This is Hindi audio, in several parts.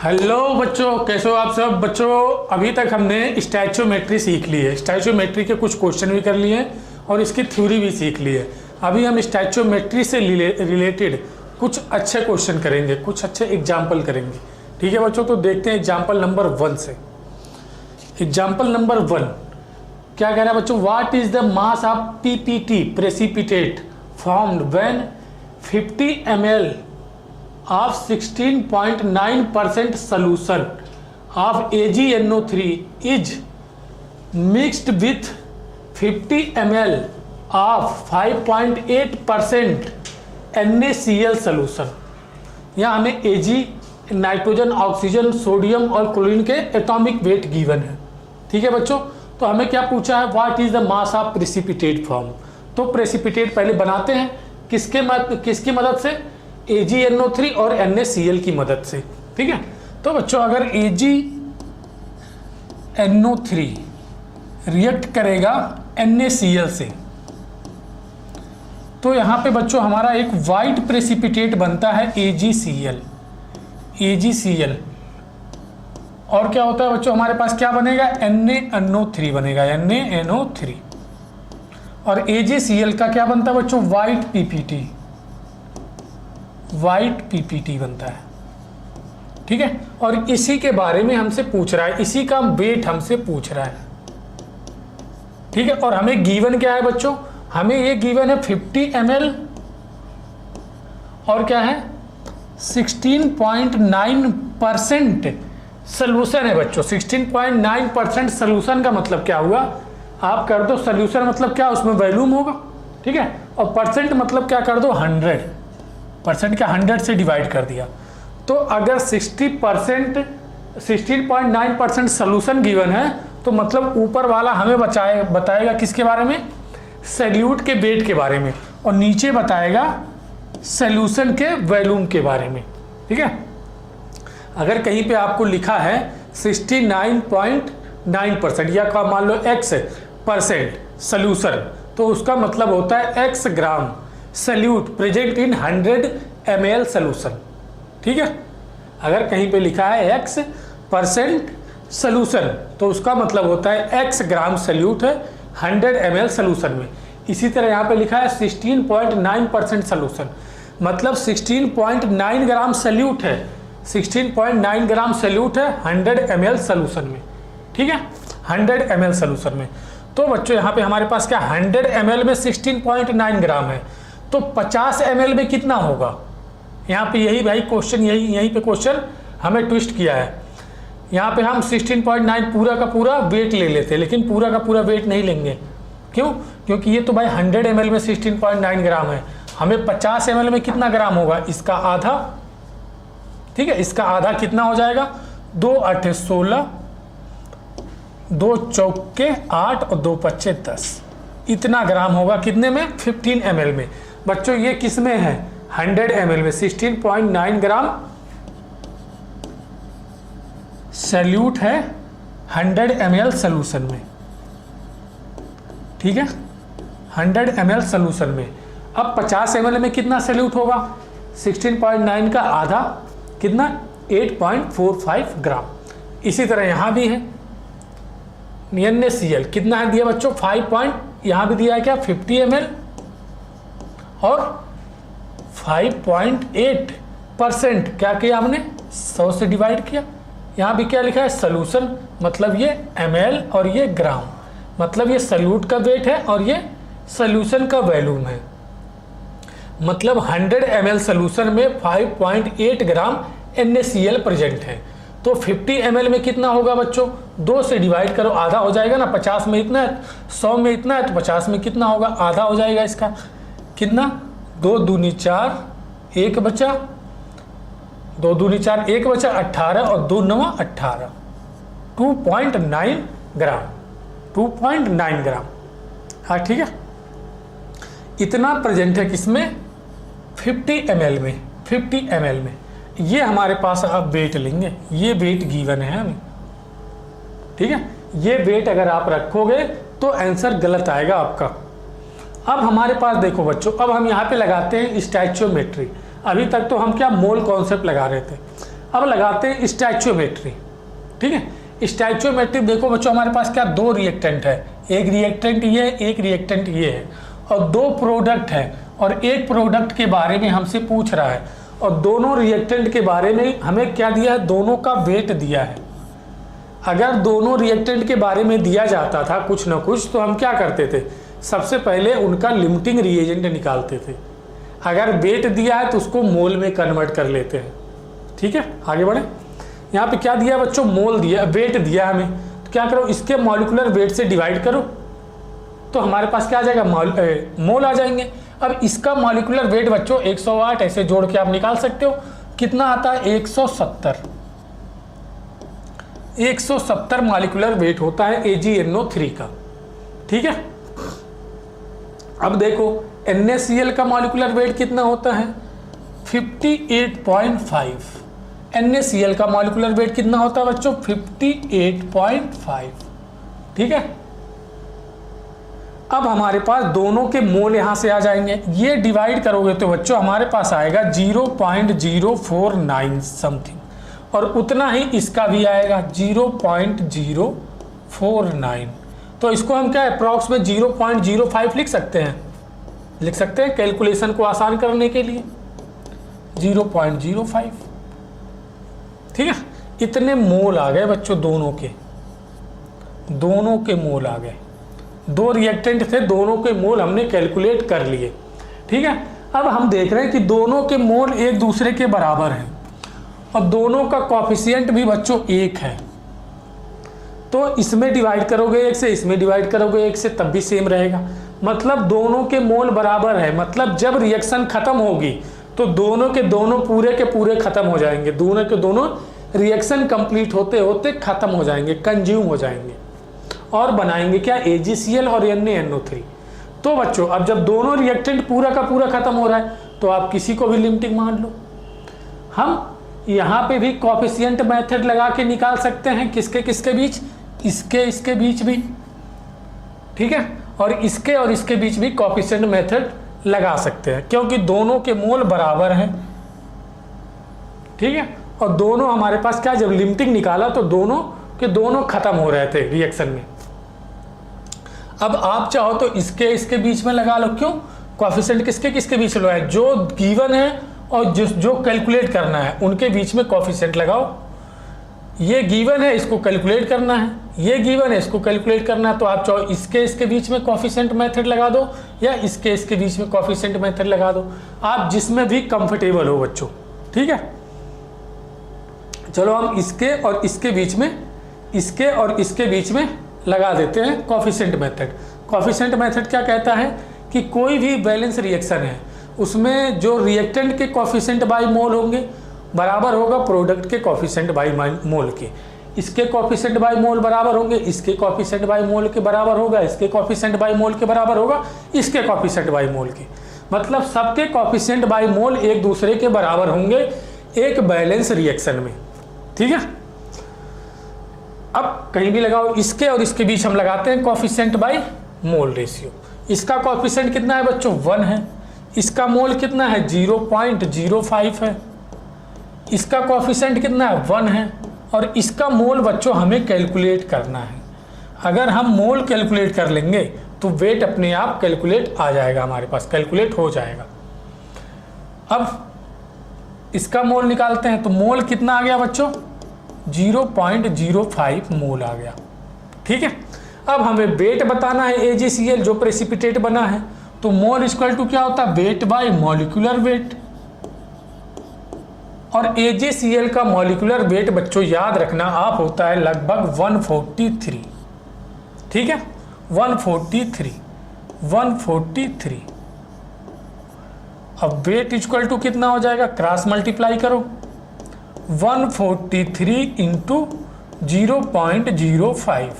हेलो बच्चों, कैसे हो आप सब बच्चों। अभी तक हमने स्टैचोमेट्री सीख ली है। स्टैचोमेट्री के कुछ क्वेश्चन भी कर लिए हैं और इसकी थ्योरी भी सीख ली है। अभी हम स्टैचोमेट्री से रिलेटेड कुछ अच्छे क्वेश्चन करेंगे, कुछ अच्छे एग्जाम्पल करेंगे। ठीक है बच्चों, तो देखते हैं एग्जाम्पल नंबर 1 से। एग्जाम्पल नंबर 1 क्या कह रहा है बच्चों, what is the mass of PPT precipitate formed when 50 ml of 16.9% solution of AgNO3 is mixed with 50 ml of 5.8% NaCl solution। यहाँ हमें Ag नाइट्रोजन, ऑक्सीजन, सोडियम और क्लोरीन के एटॉमिक वेट गिवन है। ठीक है बच्चों, तो हमें क्या पूछा है, what is the mass of precipitate form. तो प्रेसिपिटेट पहले बनाते हैं किसकी मदद से, AgNO3 और NaCl की मदद से। ठीक है, तो बच्चों अगर AgNO3 रिएक्ट करेगा NaCl से तो यहाँ पे बच्चों हमारा एक वाइट प्रेसिपिटेट बनता है AgCl। और क्या होता है बच्चों, हमारे पास क्या बनेगा, NaNO3 बनेगा, NaNO3। और AgCl का क्या बनता है बच्चों, वाइट पीपीटी बनता है। ठीक है, और इसी के बारे में हमसे पूछ रहा है, इसी का वेट हमसे पूछ रहा है। ठीक है, और हमें गिवन क्या है बच्चों, हमें ये गिवन है 50 ml और क्या है 16.9% सोल्यूशन है बच्चों। 16.9% सोल्यूशन का मतलब क्या हुआ, आप कर दो सोल्यूशन मतलब क्या, उसमें वॉल्यूम होगा। ठीक है, और परसेंट मतलब क्या कर दो, 100% का 100 से डिवाइड कर दिया। तो अगर 16.9% सोल्यूशन गिवन है तो मतलब ऊपर वाला हमें बताएगा किसके बारे में, सॉल्यूट के वेट के बारे में, और नीचे बताएगा सॉल्यूशन के वॉल्यूम के बारे में। ठीक है, अगर कहीं पे आपको लिखा है 69.9% या का मान लो x% सोल्यूशन, तो उसका मतलब होता है x gram solute present in 100 ml solution. ठीक है, अगर कहीं पे लिखा है x% सोल्यूशन तो उसका मतलब होता है x ग्राम सॉल्यूट है 100 ml सोल्यूशन में। इसी तरह यहाँ पे लिखा है 16.9% सोल्यूशन, मतलब 16.9 ग्राम सॉल्यूट है, 16.9 ग्राम सॉल्यूट है 100 ml सोल्यूशन में। ठीक है, 100 ml सोल्यूशन में। तो बच्चों यहाँ पे हमारे पास क्या, 100 ml में 16.9 ग्राम है, तो 50 ml में कितना होगा। यहाँ पे यही भाई क्वेश्चन, यहीं पे क्वेश्चन हमें ट्विस्ट किया है। यहाँ पे हम 16.9 पूरा का पूरा वेट ले लेते, लेकिन पूरा का पूरा वेट नहीं लेंगे। क्यों, क्योंकि ये तो भाई 100 ml में 16.9 ग्राम है, हमें 50 ml में कितना ग्राम होगा, इसका आधा। ठीक है, इसका आधा कितना हो जाएगा, 2 8 16, 2 चौके 8 और 2 पच्चे 10, इतना ग्राम होगा कितने में, 15 ml में। बच्चों ये किस में है, 100 ml में 16.9 ग्राम सॉल्यूट है 100 ml सोल्यूशन में। ठीक है, 100 ml सोल्यूशन में। अब 50 ml में कितना सॉल्यूट होगा, 16.9 का आधा कितना, 8.45 ग्राम। इसी तरह यहाँ भी है NaCl कितना है दिया बच्चों, 5 यहाँ भी दिया है क्या, 50 ml और 5.8% क्या किया हमने, 100 से डिवाइड किया। यहाँ भी क्या लिखा है, सोल्यूशन मतलब ये ml और ये ग्राम, मतलब ये सॉल्यूट का वेट है और ये सोल्यूशन का वॉल्यूम है। मतलब 100 ml सोल्यूशन में 5.8 ग्राम NaCl प्रेजेंट है। तो 50 ml में कितना होगा बच्चों, 2 से डिवाइड करो, आधा हो जाएगा ना, 50 में इतना है, 100 में इतना है, तो 50 में कितना होगा, आधा हो जाएगा इसका, कितना, 2 दूनी 4, 1 बचा, 2 दूनी 4, 1 बचा, 18 और 2 9 18, 2.9 ग्राम, 2.9 ग्राम। हाँ ठीक है, इतना प्रेजेंट है किसमें, 50 ml में, 50 ml में। ये हमारे पास आप वेट लेंगे, ये वेट गिवन है हमें। ठीक है, ये वेट अगर आप रखोगे तो आंसर गलत आएगा आपका। अब हमारे पास देखो बच्चों, अब हम यहाँ पे लगाते हैं स्टैचोमेट्री। अभी तक तो हम क्या मोल कॉन्सेप्ट लगा रहे थे, अब लगाते हैं स्टैच्योमेट्री। ठीक है, स्टैच्योमेट्री देखो बच्चों हमारे पास क्या दो रिएक्टेंट है, एक रिएक्टेंट ये है, एक रिएक्टेंट ये है, और दो प्रोडक्ट है, और एक प्रोडक्ट के बारे में हमसे पूछ रहा है, और दोनों रिएक्टेंट के बारे में हमें क्या दिया है, दोनों का वेट दिया है। अगर दोनों रिएक्टेंट के बारे में दिया जाता था कुछ ना कुछ, तो हम क्या करते थे, सबसे पहले उनका लिमिटिंग रिएजेंट निकालते थे। अगर वेट दिया है तो उसको मोल में कन्वर्ट कर लेते हैं। ठीक है, आगे बढ़े। यहाँ पे क्या दिया बच्चों, मोल दिया, वेट दिया हमें, तो क्या करो, इसके मॉलिक्यूलर वेट से डिवाइड करो, तो हमारे पास क्या आ जाएगा, मोल आ जाएंगे। अब इसका मॉलिक्यूलर वेट बच्चों 108, ऐसे जोड़ के आप निकाल सकते हो, कितना आता है 170 मॉलिक्यूलर वेट होता है AgNO3 का। ठीक है, अब देखो NaCl का मॉलिक्यूलर वेट कितना होता है 58.5। NaCl का मॉलिक्यूलर वेट कितना होता है बच्चों 58.5। ठीक है, अब हमारे पास दोनों के मोल यहां से आ जाएंगे, ये डिवाइड करोगे तो बच्चों हमारे पास आएगा 0.049 समथिंग, और उतना ही इसका भी आएगा 0.049। तो इसको हम क्या अप्रॉक्स में 0.05 लिख सकते हैं, कैलकुलेशन को आसान करने के लिए 0.05। ठीक है, इतने मोल आ गए बच्चों, दोनों के मोल आ गए। दो रिएक्टेंट थे, दोनों के मोल हमने कैलकुलेट कर लिए। ठीक है, अब हम देख रहे हैं कि दोनों के मोल एक दूसरे के बराबर हैं, और दोनों का कॉफिशिएंट भी बच्चों एक है। तो इसमें डिवाइड करोगे एक से, इसमें डिवाइड करोगे एक से, तब भी सेम रहेगा। मतलब दोनों के मोल बराबर है, मतलब जब रिएक्शन खत्म होगी तो दोनों के दोनों पूरे के पूरे खत्म हो जाएंगे, दोनों के दोनों रिएक्शन कंप्लीट होते होते खत्म हो जाएंगे, कंज्यूम हो जाएंगे, और बनाएंगे क्या AgCl और NaNO3। तो बच्चों अब जब दोनों रिएक्टेंट पूरा का पूरा खत्म हो रहा है, तो आप किसी को भी लिमिटिंग मान लो। हम यहाँ पे भी कॉफिशिएंट मेथड लगा के निकाल सकते हैं, किसके बीच, इसके बीच भी। ठीक है, और इसके बीच भी कॉफिशिएंट मेथड लगा सकते हैं, क्योंकि दोनों के मोल बराबर हैं। ठीक है, और दोनों हमारे पास क्या, जब लिमिटिंग निकाला तो दोनों के दोनों खत्म हो रहे थे रिएक्शन में। अब आप चाहो तो इसके बीच में लगा लो, क्यों, कॉफिशिएंट किसके बीच लो है, जो गिवन है और जो कैलकुलेट करना है उनके बीच में कॉफिशिएंट लगाओ। ये गिवन है, इसको कैलकुलेट करना है, ये गिवन है, इसको कैलकुलेट करना है, तो आप चाहो इसके बीच में कॉफिशिएंट मेथड लगा दो, या इसके बीच में कॉफिशिएंट मेथड लगा दो, आप जिसमें भी कंफर्टेबल हो बच्चों। ठीक है, चलो हम इसके और इसके बीच में लगा देते हैं कॉफिशिएंट मेथड। कॉफिशिएंट मेथड क्या कहता है कि कोई भी बैलेंस रिएक्शन है, उसमें जो रिएक्टेंट के कॉफिशिएंट बाई मोल होंगे बराबर होगा प्रोडक्ट के कॉफिशिएंट बाई मोल के। इसके कॉफिशिएंट बाई मोल बराबर होंगे, इसके कॉफिशिएंट बाई मोल के बराबर होगा, इसके कॉफिशिएंट बाई मोल के बराबर होगा, इसके कॉफिशिएंट बाई मोल के। मतलब सबके कॉफिशिएंट बाई मोल एक दूसरे के बराबर होंगे एक बैलेंस रिएक्शन में। ठीक है, अब कहीं भी लगाओ, इसके और इसके बीच हम लगाते हैं कॉफिशिएंट बाई मोल रेशियो। इसका कॉफिशिएंट कितना है बच्चों 1 है, इसका मोल कितना है 0.05 है, इसका कॉफिशिएंट कितना है 1 है, और इसका मोल बच्चों हमें कैलकुलेट करना है। अगर हम मोल कैलकुलेट कर लेंगे तो वेट अपने आप कैलकुलेट आ जाएगा, हमारे पास कैलकुलेट हो जाएगा। अब इसका मोल निकालते हैं, तो मोल कितना आ गया बच्चों 0.05 मोल आ गया। ठीक है, अब हमें वेट बताना है AgCl जो प्रेसिपिटेट बना है, तो मोल इक्वल टू क्या होता है वेट बाय मॉलिक्यूलर वेट, और AgCl का मॉलिक्यूलर वेट बच्चों याद रखना आप होता है लगभग 143। ठीक है, 143। अब वेट इक्वल टू कितना हो जाएगा, क्रॉस मल्टीप्लाई करो, 143 इंटू 0.05,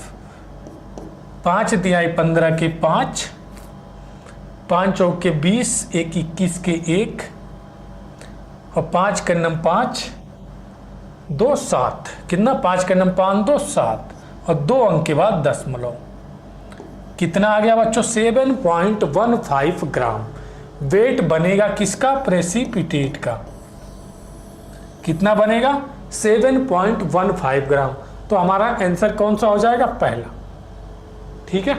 5 तिहाई 15 के 5, 5 चौक के 20, 1 21 के 1, और 5 का नम 5, 2 7, कितना 5 का नम 5 2 7, और 2 अंक के बाद दशमलव, कितना आ गया बच्चों 7.15 ग्राम वेट बनेगा किसका प्रेसिपिटेट का। कितना बनेगा 7.15 ग्राम। तो हमारा आंसर कौन सा हो जाएगा? पहला। ठीक है,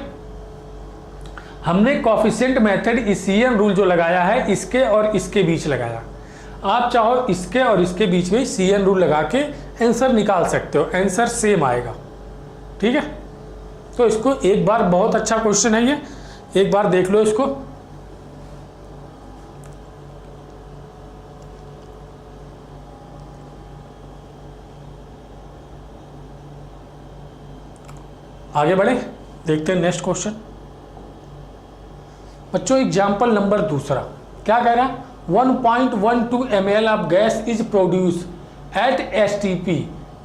हमने कोफिशिएंट मेथड इसियन रूल जो लगाया है इसके और इसके बीच लगाया। आप चाहो इसके और इसके बीच में सीएन रूल लगा के आंसर निकाल सकते हो, आंसर सेम आएगा। ठीक है, तो इसको एक बार, बहुत अच्छा क्वेश्चन है ये, एक बार देख लो इसको। आगे बढ़े, देखते हैं नेक्स्ट क्वेश्चन। बच्चों एग्जाम्पल नंबर दूसरा क्या कह रहा है? 1.12 ml of gas is produce at STP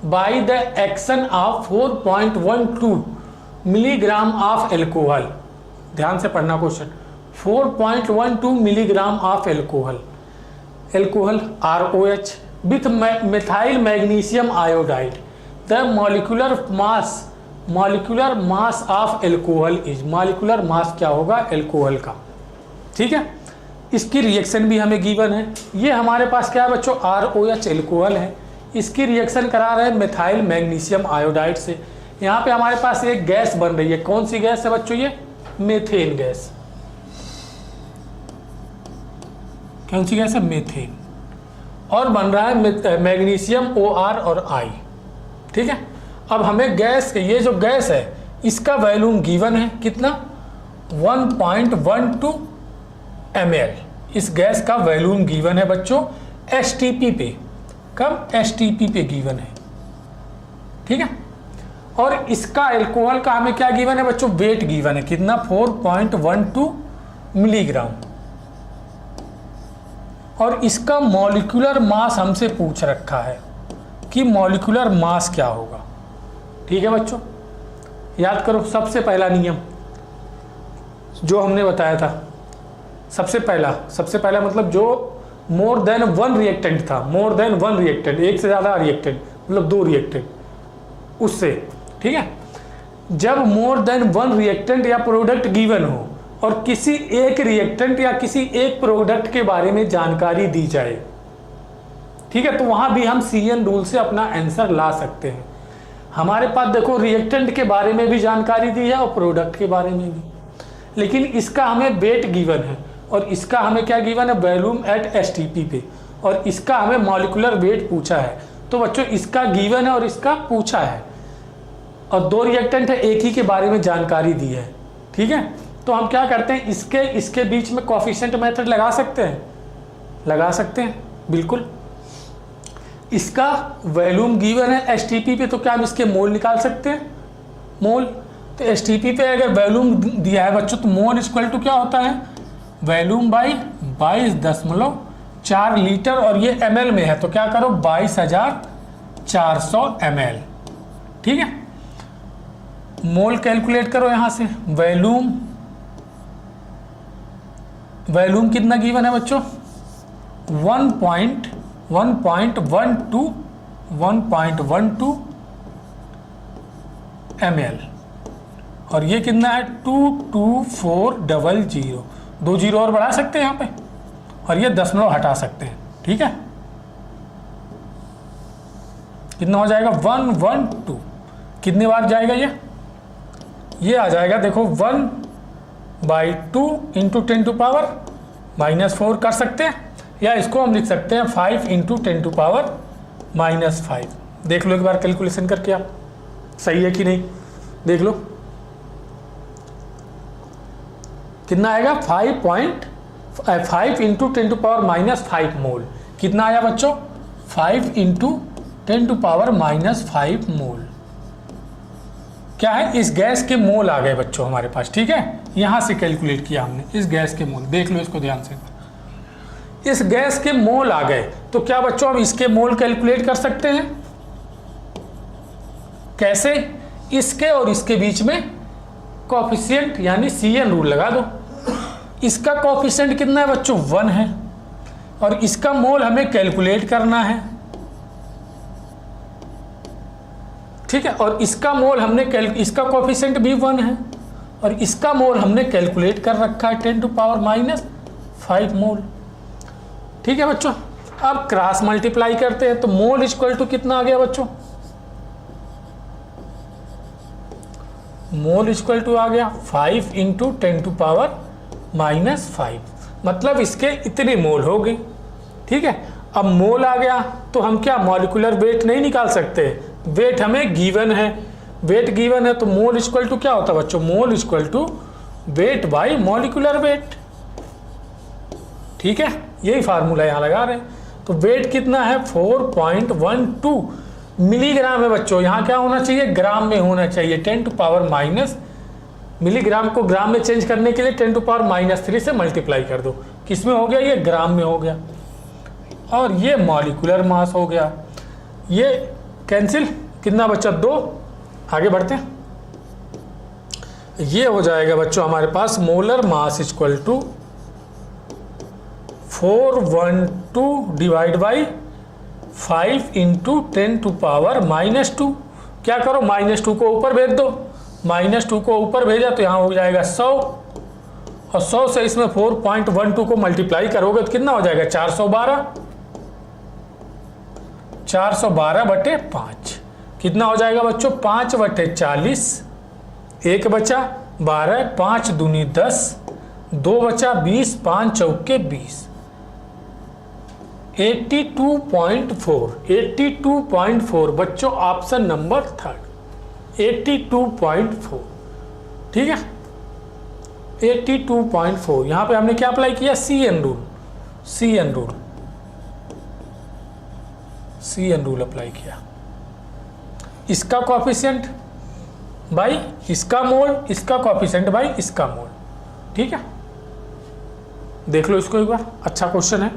by the action of 4.12 milligram of alcohol. ध्यान से पढ़ना question. 4.12 milligram of alcohol, alcohol ROH with methyl magnesium iodide. The molecular mass of alcohol is, molecular mass क्या होगा? एल्कोहल का। ठीक है, इसकी रिएक्शन भी हमें गिवन है। ये हमारे पास क्या है बच्चों? ROH एल्कोहल है, इसकी रिएक्शन करा रहे हैं मिथाइल मैग्नीशियम आयोडाइड से। यहाँ पे हमारे पास एक गैस बन रही है, कौन सी गैस है बच्चों? ये मेथेन गैस। कौन सी गैस है? मेथेन। और बन रहा है मैग्नीशियम OR और I। ठीक है, अब हमें गैस, ये जो गैस है इसका वॉल्यूम गिवन है कितना? 1.12 ml। इस गैस का वॉल्यूम गिवन है बच्चों STP पे। कब? STP पे गिवन है। ठीक है, और इसका एल्कोहल का हमें क्या गिवन है बच्चों? वेट गिवन है कितना? 4.12 मिलीग्राम। और इसका मॉलिक्यूलर मास हमसे पूछ रखा है कि मॉलिक्यूलर मास क्या होगा। ठीक है बच्चों, याद करो सबसे पहला नियम जो हमने बताया था। सबसे पहला मतलब जो मोर देन वन रिएक्टेंट था, मोर देन वन रिएक्टेंट, एक से ज़्यादा रिएक्टेंट मतलब 2 रिएक्टेंट, उससे। ठीक है, जब मोर देन वन रिएक्टेंट या प्रोडक्ट गिवन हो और किसी एक रिएक्टेंट या किसी एक प्रोडक्ट के बारे में जानकारी दी जाए, ठीक है, तो वहाँ भी हम CN रूल से अपना आंसर ला सकते हैं। हमारे पास देखो रिएक्टेंट के बारे में भी जानकारी दी है और प्रोडक्ट के बारे में भी, लेकिन इसका हमें वेट गिवन है और इसका हमें क्या गिवन है? वॉल्यूम एट STP पे, और इसका हमें मॉलिक्यूलर वेट पूछा है। तो बच्चों इसका गिवन है और इसका पूछा है, और 2 रिएक्टेंट है, एक ही के बारे में जानकारी दी है। ठीक है, तो हम क्या करते हैं? इसके बीच में कोफिशिएंट मेथड लगा सकते हैं, बिल्कुल। इसका वॉल्यूम गिवन है STP पे, तो क्या हम इसके मोल निकाल सकते हैं? मोल। तो STP पे अगर वॉल्यूम दिया है बच्चों तो मोल इक्वल टू क्या होता है? वॉल्यूम बाई 22.4 लीटर, और ये ml में है तो क्या करो? 22,400 ml। ठीक है, मोल कैलकुलेट करो यहाँ से। वॉल्यूम कितना गिवन है बच्चों? 1.12 ml, और ये कितना है? 22400। 2 जीरो और बढ़ा सकते हैं यहाँ पे, और ये दशमलव हटा सकते हैं। ठीक है, कितना हो जाएगा? 112। कितनी बार जाएगा ये आ जाएगा देखो 1/2 इंटू 10 टू पावर -4 कर सकते हैं, या इसको हम लिख सकते हैं 5 इंटू 10 टू पावर -5। देख लो एक बार कैलकुलेशन करके आप, सही है कि नहीं, देख लो कितना आएगा? 5 इंटू 10 टू पावर -5 मोल। कितना आया बच्चों? 5 इंटू 10 टू पावर -5 मोल। क्या है? इस गैस के मोल आ गए बच्चों हमारे पास। ठीक है, यहां से कैलकुलेट किया हमने इस गैस के मोल। देख लो इसको ध्यान से, इस गैस के मोल आ गए, तो क्या बच्चों हम इसके मोल कैलकुलेट कर सकते हैं? कैसे? इसके और इसके बीच में कोफिशिएंट यानी CN रूल लगा दो। इसका कोफिशिएंट कितना है बच्चों? 1 है, और इसका मोल हमें कैलकुलेट करना है। ठीक है, और इसका मोल हमने इसका कोफिशिएंट भी 1 है, और इसका मोल हमने कैलकुलेट कर रखा है 10 टू पावर -5 मोल। ठीक है बच्चों, अब क्रॉस मल्टीप्लाई करते हैं तो मोल इक्वल टू कितना आ गया बच्चों, मोल इक्वल टू आ गया 5 इंटू 10⁻⁻5, मतलब इसके इतनी मोल हो गई। ठीक है, अब मोल आ गया तो हम क्या मॉलिक्यूलर वेट नहीं निकाल सकते, वेट हमें गिवन है, वेट गिवन है तो मोल इक्वल टू क्या होता है बच्चों, mole equal to weight by molecular weight. ठीक है, यही फार्मूला यहाँ लगा रहे हैं। तो वेट कितना है 4.12 मिलीग्राम है बच्चों, यहाँ क्या होना चाहिए ग्राम में होना चाहिए, 10⁻⁻, मिलीग्राम को ग्राम में चेंज करने के लिए 10⁻³ से मल्टीप्लाई कर दो, किस में हो गया, ये ग्राम में हो गया, और ये मॉलिक्यूलर मास हो गया, ये कैंसिल, कितना बच्चा 2, आगे बढ़ते हैं। ये हो जाएगा बच्चों हमारे पास molar mass equal to 412 divide by 5 into 10⁻⁻²। क्या करो, -2 को ऊपर भेज दो, -2 को ऊपर भेजा तो यहाँ हो जाएगा 100, और 100 से इसमें 4.12 को मल्टीप्लाई करोगे तो कितना हो जाएगा 412, 412/5 कितना हो जाएगा बच्चों 5/40, 1 बचा 12, 5 दूनी 10, 2 बचा 20, 5 चौके 20, 82.4 बच्चों, ऑप्शन नंबर 3 82.4। ठीक है, 82.4 यहाँ पे हमने क्या अप्लाई किया, CN रूल अप्लाई किया। इसका कोएफिशिएंट बाई इसका मोल, इसका कोएफिशिएंट बाई इसका मोल। ठीक है, देख लो इसको एक बार, अच्छा क्वेश्चन है।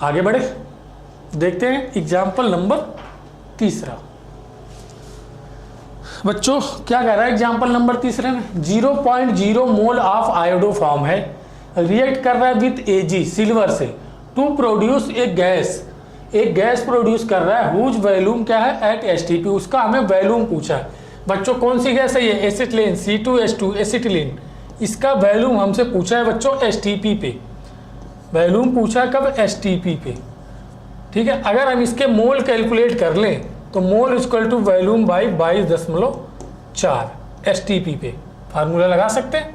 आगे बढ़े, देखते हैं एग्जाम्पल नंबर 3। बच्चों क्या कह रहा है एग्जाम्पल नंबर 3 में, 0.0 मोल ऑफ आयोडोफॉर्म है, रिएक्ट कर रहा है विथ Ag सिल्वर से टू प्रोड्यूस एक गैस प्रोड्यूस कर रहा है हुज वैल्यूम क्या है एट STP, उसका हमें वैल्यूम पूछा है। बच्चों कौन सी गैस है ये, एसिटिलीन C2H2 एसिटिलीन, इसका वैल्यूम हमसे पूछा है बच्चों STP पे, वैल्यूम पूछा कब STP पे। ठीक है, अगर हम इसके मोल कैलकुलेट कर लें तो mole equal to volume by 22.4 STP पे फार्मूला लगा सकते हैं।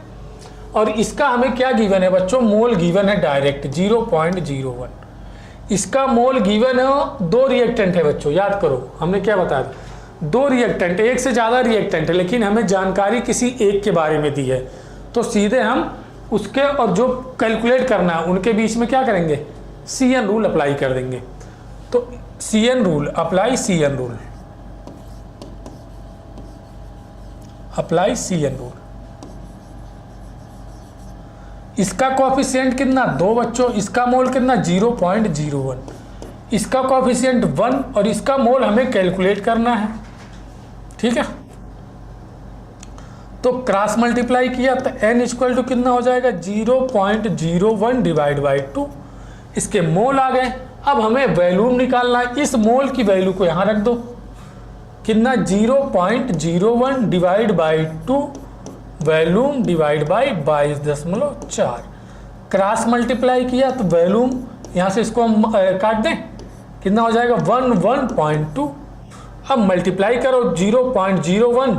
और इसका हमें क्या गिवन है बच्चों, मोल गिवन है डायरेक्ट 0.01, इसका मोल गिवन है, 2 रिएक्टेंट है बच्चों, याद करो हमने क्या बताया, 2 रिएक्टेंट, एक से ज़्यादा रिएक्टेंट है, लेकिन हमें जानकारी किसी एक के बारे में दी है, तो सीधे हम उसके और जो कैलकुलेट करना है उनके बीच में क्या करेंगे, CN रूल अप्लाई कर देंगे। तो CN rule apply, CN rule, इसका कोएफिशिएंट कितना 2 बच्चों, इसका मोल कितना 0.01, इसका कोएफिशिएंट 1 और इसका मोल हमें कैलकुलेट करना है। ठीक है, तो क्रॉस मल्टीप्लाई किया तो n इक्वल टू कितना हो जाएगा 0.01 डिवाइड बाई 2, इसके मोल आ गए। अब हमें वैल्यूम निकालना है, इस मोल की वैल्यू को यहाँ रख दो, कितना 0.01 divide by 2 volume divide by 22.4, cross multiply किया तो वैल्यूम यहाँ से इसको हम काट दें, कितना हो जाएगा 11.2। अब मल्टीप्लाई करो 0.01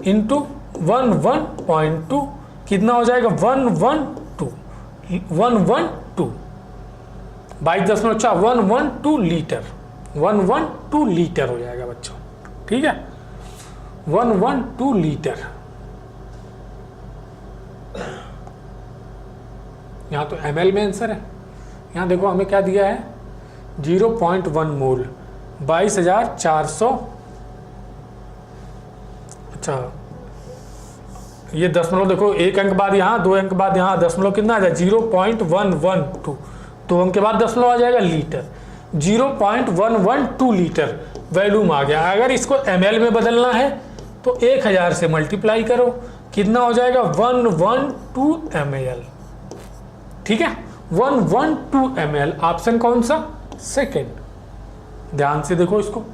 इंटू 11.2, कितना हो जाएगा 112, 22.4 112 लीटर, 112 लीटर हो जाएगा बच्चों। ठीक है, 112 लीटर, यहाँ तो ml में आंसर है। यहाँ देखो हमें क्या दिया है 0.1 मोल 22,400, अच्छा ये दशमलव देखो, 1 अंक बाद यहाँ, 2 अंक बाद यहाँ, दशमलव कितना आ जाए 0.112, 2 अंक के बाद दशमलव आ जाएगा लीटर, 0.112 लीटर वैल्यूम आ गया। अगर इसको ml में बदलना है तो 1000 से मल्टीप्लाई करो, कितना हो जाएगा 112 ml। ठीक है, 112 ml, ऑप्शन कौन सा, सेकंड। ध्यान से देखो इसको,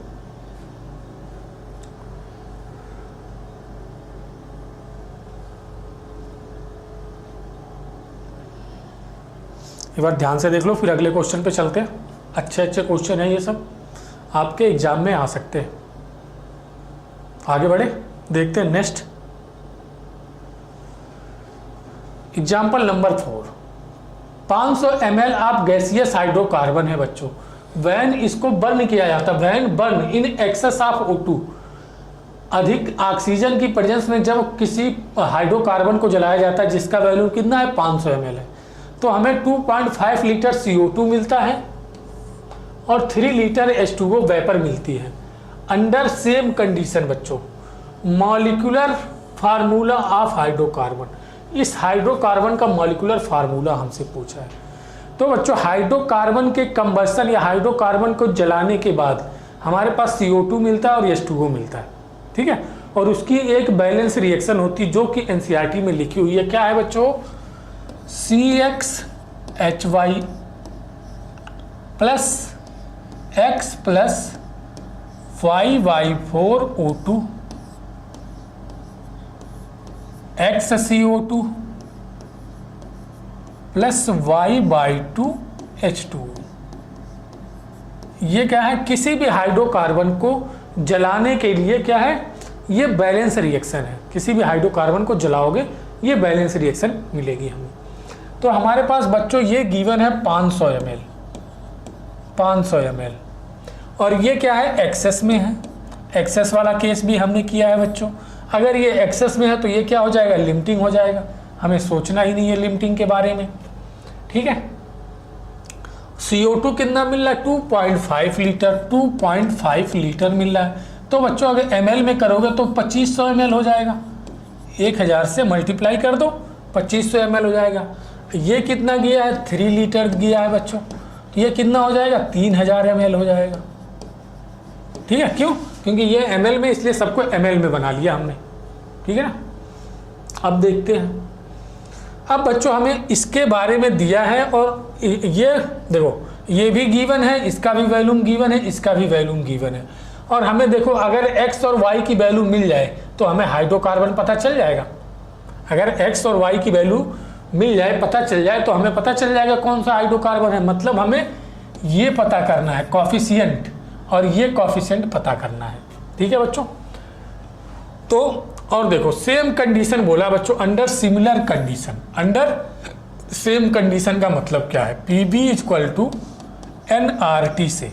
एक बार ध्यान से देख लो, फिर अगले क्वेश्चन पे चलते हैं। अच्छे अच्छे क्वेश्चन हैं ये सब, आपके एग्जाम में आ सकते हैं। आगे बढ़े, देखते हैं next example number 4। 500 ml of gaseous hydrocarbon है बच्चों। वैन इसको बर्न किया जाता है, when burn in excess of O2, अधिक ऑक्सीजन की प्रेजेंस में जब किसी हाइड्रोकार्बन को जलाया जाता है जिसका वैल्यू कितना है 500 ml है, तो हमें 2.5 लीटर CO2 मिलता है और 3 लीटर H2O वेपर मिलती है। अंडर सेम कंडीशन बच्चों, मॉलिक्यूलर फार्मूला ऑफ हाइड्रोकार्बन, इस हाइड्रोकार्बन का मॉलिक्यूलर फार्मूला हमसे पूछा है। तो बच्चों हाइड्रोकार्बन के कंबस्शन या हाइड्रोकार्बन को जलाने के बाद हमारे पास CO2 मिलता है और H2O मिलता है, ठीक है। और उसकी एक बैलेंस रिएक्शन होती है जो कि NCERT में लिखी हुई है। क्या है बच्चों? CXHY plus X plus 5Y4O2 XCO2 plus Y/2 H2O। ये क्या है? किसी भी हाइड्रोकार्बन को जलाने के लिए क्या है? ये बैलेंस रिएक्शन है। किसी भी हाइड्रोकार्बन को जलाओगे ये बैलेंस रिएक्शन मिलेगी हमें। तो हमारे पास बच्चों ये गिवन है 500 ml, 500 ml, और ये क्या है? एक्सेस में है। एक्सेस वाला केस भी हमने किया है बच्चों। अगर ये एक्सेस में है तो ये क्या हो जाएगा? लिमिटिंग हो जाएगा। हमें सोचना ही नहीं है लिमिटिंग के बारे में, ठीक है। CO2 कितना मिल रहा है? 2.5 लीटर, 2.5 लीटर मिल रहा है। तो बच्चों अगर ml में करोगे तो 2500 ml हो जाएगा। 1000 से मल्टीप्लाई कर दो, 2500 ml हो जाएगा। ये कितना गया है? 3 लीटर गया है बच्चों। तो ये कितना हो जाएगा? 3000 ml हो जाएगा, ठीक है। क्यों? क्योंकि ये ml में, इसलिए सबको ml में बना लिया हमने, ठीक है ना। अब देखते हैं। अब बच्चों हमें इसके बारे में दिया है और ये देखो ये भी गिवन है, इसका भी वैल्यूम गिवन है, इसका भी वैल्यूम गिवन है। और हमें देखो अगर x और y की वैल्यू मिल जाए तो हमें हाइड्रोकार्बन पता चल जाएगा। अगर x और y की वैल्यू मिल जाए, पता चल जाए, तो हमें पता चल जाएगा कौन सा हाइड्रोकार्बन है। मतलब हमें ये पता करना है कॉफिशिएंट, और ये कॉफिशिएंट पता करना है, ठीक है बच्चों। तो और देखो सेम कंडीशन बोला बच्चों, under similar condition. Under same condition का मतलब क्या है? PB इक्वल टू nRT से।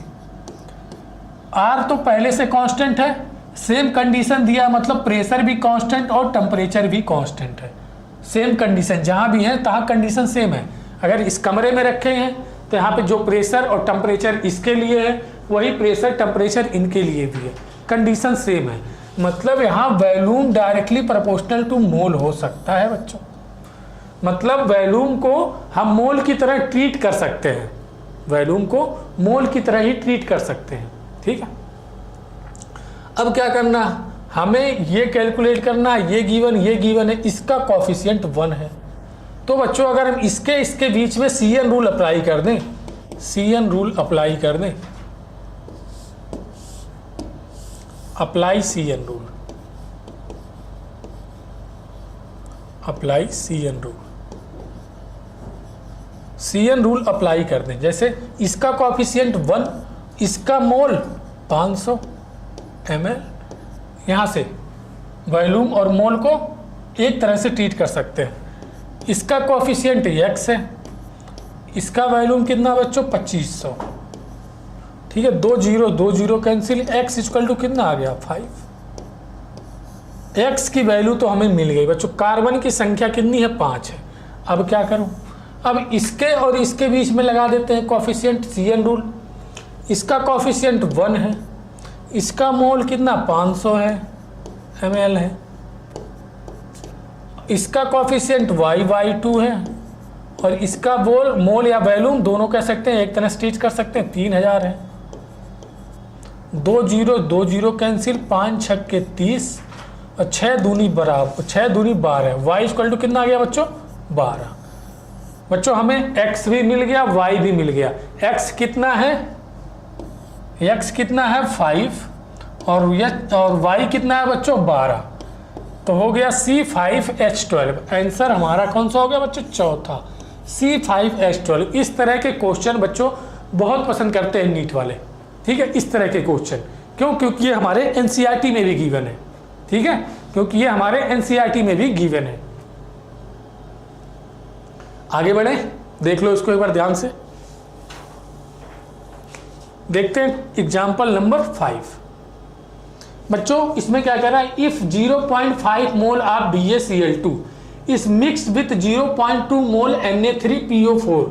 R तो पहले से कांस्टेंट है, सेम कंडीशन दिया मतलब प्रेशर भी कांस्टेंट और टेम्परेचर भी कांस्टेंट है। सेम कंडीशन जहां भी है तहां कंडीशन सेम है। अगर इस कमरे में रखे हैं तो यहाँ पे जो प्रेशर और टेम्परेचर इसके लिए है वही प्रेशर टेम्परेचर इनके लिए भी है, कंडीशन सेम है। मतलब यहाँ वैल्यूम डायरेक्टली प्रोपोर्शनल टू मोल हो सकता है बच्चों। मतलब वैल्यूम को हम मोल की तरह ट्रीट कर सकते हैं, वैल्यूम को मोल की तरह ही ट्रीट कर सकते हैं, ठीक है। अब क्या करना? हमें ये कैलकुलेट करना, ये गिवन है, इसका कॉफिशिएंट 1 है। तो बच्चों अगर हम इसके बीच में CN रूल अप्लाई कर दें, CN रूल अप्लाई कर दें, apply CN rule, apply CN rule, CN rule apply कर दें। जैसे इसका कॉफिशिएंट 1, इसका मोल 500 ml, यहाँ से वॉल्यूम और मोल को एक तरह से ट्रीट कर सकते हैं। इसका कॉफिशिएंट x है, इसका वॉल्यूम कितना बच्चों? 2500, ठीक है। 2 0 कैंसिल, x इक्वल टू कितना आ गया? 5। x की वैल्यू तो हमें मिल गई बच्चों। कार्बन की संख्या कितनी है? 5 है। अब क्या करूं? अब इसके और इसके बीच में लगा देते हैं कॉफिशिएंट, CN रूल। इसका कॉफिशिएंट 1 है, इसका मोल कितना? 500 है, ml है। इसका कॉफिशिएंट y/2 है और इसका मोल या वैल्यूम दोनों कह सकते हैं, एक तरह स्टिच कर सकते हैं, 3000 है। 2 0 कैंसिल, 5 6 के 30 और 6 दूनी बराबर, 6 दूनी 12। y इक्वल टू कितना आ गया बच्चों? 12। बच्चों हमें x भी मिल गया, y भी मिल गया। x कितना है? x कितना है? 5 और y कितना है बच्चों? 12। तो हो गया C5H12। आंसर हमारा कौन सा हो गया बच्चों? चौथा, C5H12। इस तरह के क्वेश्चन बच्चों बहुत पसंद करते हैं नीट वाले, ठीक है, इस तरह के क्वेश्चन। क्यों? क्योंकि ये हमारे एनसीईआरटी में भी गिवन है, ठीक है, क्योंकि ये हमारे एनसीईआरटी में भी गिवन है। आगे बढ़े, देख लो इसको एक बार ध्यान से। देखते हैं एग्जाम्पल नंबर 5। बच्चों इसमें क्या कह रहा है, if 0.5 mole of BaCl2 is mixed with 0.2 mole Na3PO4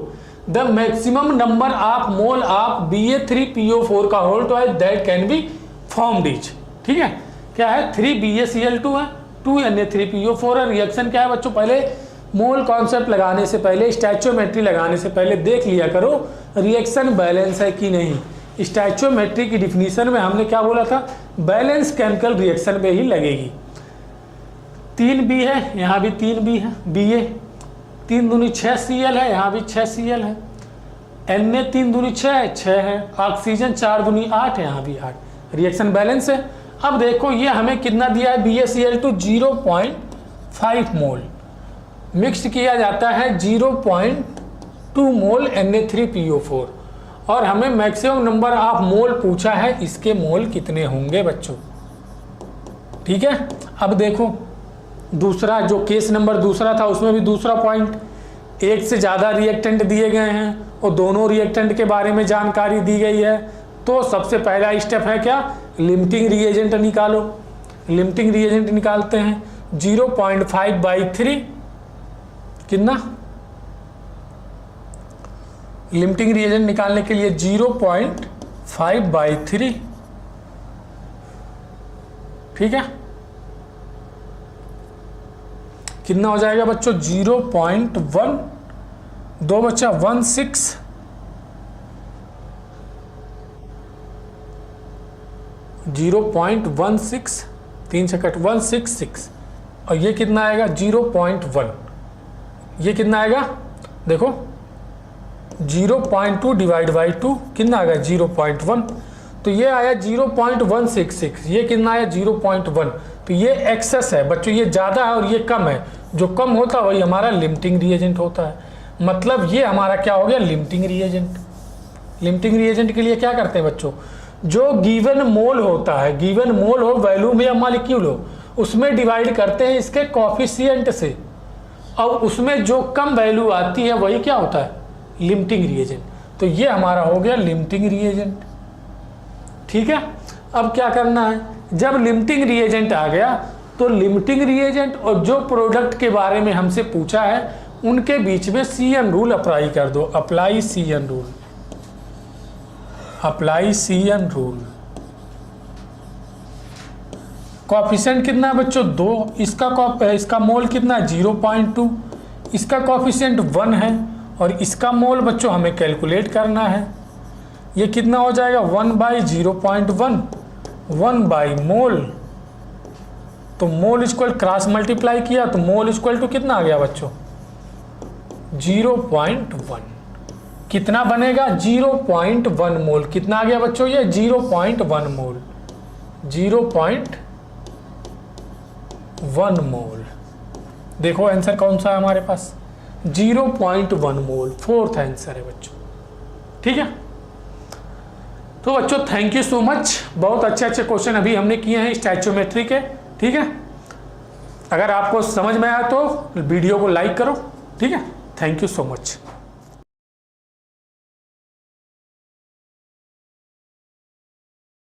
the maximum number of mole of Ba3PO4 का whole twice that can be formed is. ठीक है, क्या है, 3 BaCl2 है, 2 Na3PO4 है। रिएक्शन क्या है बच्चों, पहले मोल कॉन्सेप्ट लगाने से पहले, स्टैचोमेट्री लगाने से पहले देख लिया करो रिएक्शन बैलेंस है कि नहीं। स्टैचोमेट्री की डिफिनीशन में हमने क्या बोला था, बैलेंस केमिकल रिएक्शन में ही लगेगी। 3 B है, यहाँ भी 3 B है, Ba 3 दूनी 6 Cl है, यहाँ भी 6 Cl है। Na 3 दूनी 6 है, 6 है। ऑक्सीजन 4 दूनी 8 है, यहाँ भी 8। रिएक्शन बैलेंस है। अब देखो ये हमें कितना दिया है, BaCl2 0.5 मोल, मिक्स्ड किया जाता है 0.2 मोल Na3PO4 और हमें मैक्सिमम नंबर ऑफ मोल पूछा है, इसके मोल कितने होंगे बच्चों। ठीक है, अब देखो दूसरा जो केस नंबर दूसरा था उसमें भी दूसरा पॉइंट, एक से ज़्यादा रिएक्टेंट दिए गए हैं और दोनों रिएक्टेंट के बारे में जानकारी दी गई है। तो सबसे पहला स्टेप है क्या, लिमिटिंग रिएजेंट निकालो। लिमिटिंग रिएजेंट निकालते हैं 0.5/3 कितना, लिमिटिंग रिएजेंट निकालने के लिए 0.5/3, ठीक है, कितना हो जाएगा बच्चों 0.1, 2 बच्चा 16, 0.16, 3 से कट 166 और ये कितना आएगा 0.1, ये कितना आएगा देखो 0.2 डिवाइड बाई 2 कितना आ गया 0.1, तो ये आया 0.166, ये कितना आया 0.1। तो ये एक्सेस है बच्चों, ये ज़्यादा है और ये कम है, जो कम होता है वही हमारा लिमिटिंग रिएजेंट होता है। मतलब ये हमारा क्या हो गया, लिमिटिंग रिएजेंट। लिमिटिंग रिएजेंट के लिए क्या करते हैं बच्चों, जो गिवन मोल होता है, गिवन मोल हो, वैल्यूम या मॉलिक्यूल हो, उसमें डिवाइड करते हैं इसके कोफिशिएंट से, और उसमें जो कम वैल्यू आती है वही क्या होता है, लिमिटिंग रिएजेंट। तो ये हमारा हो गया लिमिटिंग रिएजेंट। ठीक है, अब क्या करना है, जब लिमिटिंग रिएजेंट आ गया तो लिमिटिंग रिएजेंट और जो प्रोडक्ट के बारे में हमसे पूछा है उनके बीच में CN रूल अप्लाई कर दो। Apply CN rule, apply CN rule. Coefficient कितना है बच्चों 2, इसका मोल कितना है 0.2, इसका कोफिशिएंट 1 है और इसका मोल बच्चों हमें कैलकुलेट करना है। ये कितना हो जाएगा 1/0.1, 1/मोल, तो मोल इक्वल क्रॉस मल्टीप्लाई किया तो मोल इक्वल टू कितना आ गया बच्चों 0.1, कितना बनेगा 0.1 मोल, कितना आ गया बच्चों ये 0.1 मोल, 0.1 मोल। देखो आंसर कौन सा है हमारे पास 0.1 मोल, 4th आंसर है बच्चों। ठीक है, तो बच्चों थैंक यू सो मच, बहुत अच्छे अच्छे क्वेश्चन अभी हमने किए हैं स्टैचोमेट्री के। ठीक है, अगर आपको समझ में आया तो वीडियो को लाइक करो। ठीक है, थैंक यू सो मच।